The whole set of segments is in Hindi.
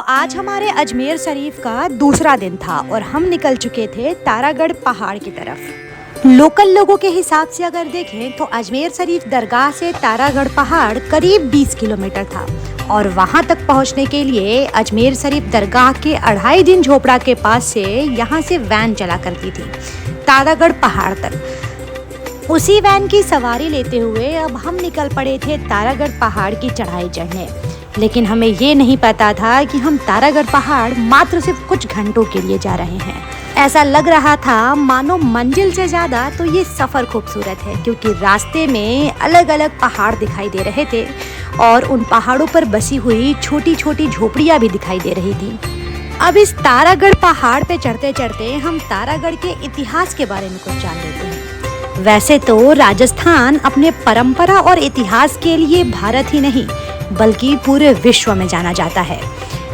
आज हमारे अजमेर शरीफ का दूसरा दिन था और हम निकल चुके थे तारागढ़ पहाड़ की तरफ। लोकल लोगों के हिसाब से अगर देखें तो अजमेर शरीफ दरगाह से तारागढ़ पहाड़ करीब 20 किलोमीटर था और वहां तक पहुंचने के लिए अजमेर शरीफ दरगाह के 2.5 दिन झोपड़ा के पास से यहां से वैन चला करती थी तारागढ़ पहाड़ तक। उसी वैन की सवारी लेते हुए अब हम निकल पड़े थे तारागढ़ पहाड़ की चढ़ाई चढ़ने, लेकिन हमें ये नहीं पता था कि हम तारागढ़ पहाड़ मात्र सिर्फ कुछ घंटों के लिए जा रहे हैं। ऐसा लग रहा था मानो मंजिल से ज़्यादा तो ये सफ़र खूबसूरत है, क्योंकि रास्ते में अलग अलग पहाड़ दिखाई दे रहे थे और उन पहाड़ों पर बसी हुई छोटी छोटी झोपड़ियाँ भी दिखाई दे रही थी। अब इस तारागढ़ पहाड़ पे चढ़ते चढ़ते हम तारागढ़ के इतिहास के बारे में कुछ जान लेते हैं। वैसे तो राजस्थान अपने परंपरा और इतिहास के लिए भारत ही नहीं बल्कि पूरे विश्व में जाना जाता है।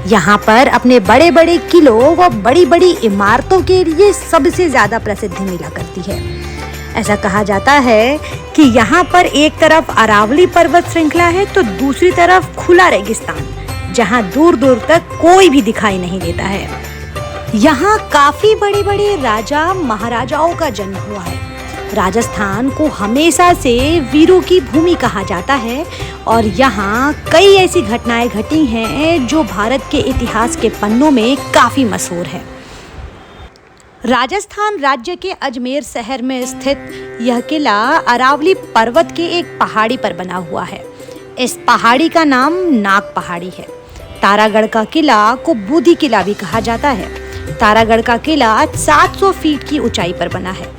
यहाँ पर अपने बड़े बड़े किलों व बड़ी बड़ी इमारतों के लिए सबसे ज़्यादा प्रसिद्धि मिला करती है। ऐसा कहा जाता है कि यहाँ पर एक तरफ अरावली पर्वत श्रृंखला है तो दूसरी तरफ खुला रेगिस्तान, जहाँ दूर दूर तक कोई भी दिखाई नहीं देता है। यहाँ काफ़ी बड़े बड़े राजा महाराजाओं का जन्म हुआ है। राजस्थान को हमेशा से वीरों की भूमि कहा जाता है और यहाँ कई ऐसी घटनाएं घटी हैं जो भारत के इतिहास के पन्नों में काफ़ी मशहूर है। राजस्थान राज्य के अजमेर शहर में स्थित यह किला अरावली पर्वत के एक पहाड़ी पर बना हुआ है। इस पहाड़ी का नाम नाग पहाड़ी है। तारागढ़ का किला को बूदी किला भी कहा जाता है। तारागढ़ का किला 700 फीट की ऊंचाई पर बना है।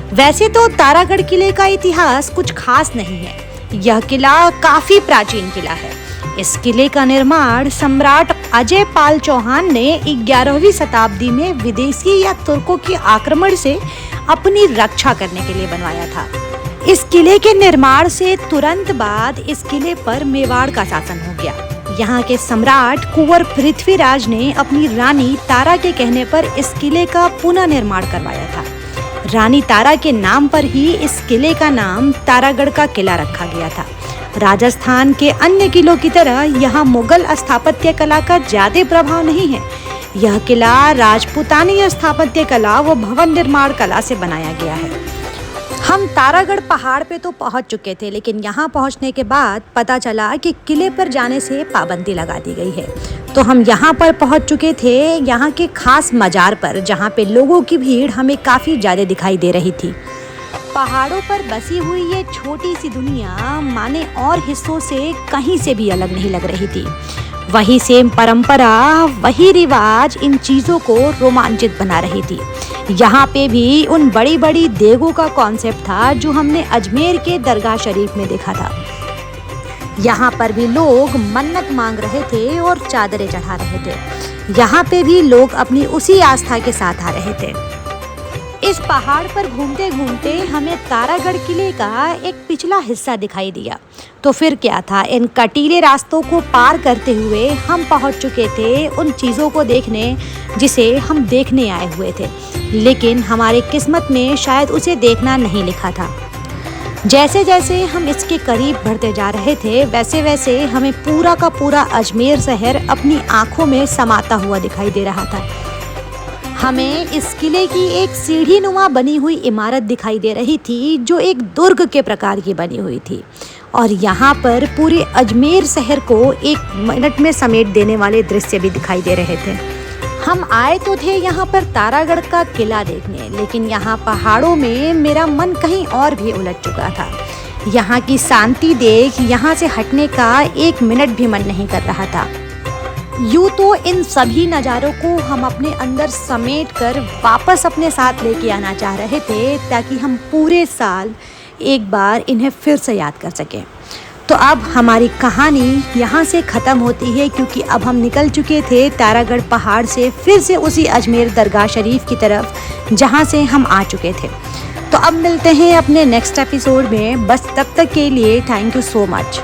वैसे तो तारागढ़ किले का इतिहास कुछ खास नहीं है। यह किला काफी प्राचीन किला है। इस किले का निर्माण सम्राट अजय पाल चौहान ने 11वीं शताब्दी में विदेशी या तुर्कों के आक्रमण से अपनी रक्षा करने के लिए बनवाया था। इस किले के निर्माण से तुरंत बाद इस किले पर मेवाड़ का शासन हो गया। यहाँ के सम्राट कुंवर पृथ्वीराज ने अपनी रानी तारा के कहने पर इस किले का पुनः निर्माण करवाया था। रानी तारा के नाम पर ही इस किले का नाम तारागढ़ का किला रखा गया था। राजस्थान के अन्य किलों की तरह यहाँ मुगल स्थापत्य कला का ज्यादा प्रभाव नहीं है। यह किला राजपूतानी स्थापत्य कला व भवन निर्माण कला से बनाया गया है। हम तारागढ़ पहाड़ पे तो पहुंच चुके थे, लेकिन यहाँ पहुंचने के बाद पता चला कि किले पर जाने से पाबंदी लगा दी गई है। तो हम यहाँ पर पहुंच चुके थे यहाँ के खास मजार पर, जहाँ पे लोगों की भीड़ हमें काफ़ी ज़्यादा दिखाई दे रही थी। पहाड़ों पर बसी हुई ये छोटी सी दुनिया माने और हिस्सों से कहीं से भी अलग नहीं लग रही थी। वही सेम परंपरा, वही रिवाज इन चीज़ों को रोमांचित बना रही थी। यहाँ पे भी उन बड़ी बड़ी देगों का कॉन्सेप्ट था जो हमने अजमेर के दरगाह शरीफ में देखा था। यहाँ पर भी लोग मन्नत मांग रहे थे और चादरें चढ़ा रहे थे। यहाँ पे भी लोग अपनी उसी आस्था के साथ आ रहे थे। इस पहाड़ पर घूमते घूमते हमें तारागढ़ किले का एक पिछला हिस्सा दिखाई दिया। तो फिर क्या था, इन कटीले रास्तों को पार करते हुए हम पहुंच चुके थे उन चीज़ों को देखने जिसे हम देखने आए हुए थे, लेकिन हमारी किस्मत में शायद उसे देखना नहीं लिखा था। जैसे जैसे हम इसके करीब बढ़ते जा रहे थे वैसे वैसे हमें पूरा का पूरा अजमेर शहर अपनी आँखों में समाता हुआ दिखाई दे रहा था। हमें इस किले की एक सीढ़ी नुमा बनी हुई इमारत दिखाई दे रही थी जो एक दुर्ग के प्रकार की बनी हुई थी और यहाँ पर पूरे अजमेर शहर को 1 मिनट में समेट देने वाले दृश्य भी दिखाई दे रहे थे। हम आए तो थे यहाँ पर तारागढ़ का किला देखने, लेकिन यहाँ पहाड़ों में मेरा मन कहीं और भी उलझ चुका था। यहाँ की शांति देख यहाँ से हटने का 1 मिनट भी मन नहीं कर रहा था। यूँ तो इन सभी नज़ारों को हम अपने अंदर समेट कर वापस अपने साथ लेके आना चाह रहे थे ताकि हम पूरे साल एक बार इन्हें फिर से याद कर सकें। तो अब हमारी कहानी यहाँ से ख़त्म होती है, क्योंकि अब हम निकल चुके थे तारागढ़ पहाड़ से फिर से उसी अजमेर दरगाह शरीफ की तरफ जहाँ से हम आ चुके थे। तो अब मिलते हैं अपने नेक्स्ट एपिसोड में। बस तब तक के लिए थैंक यू सो मच।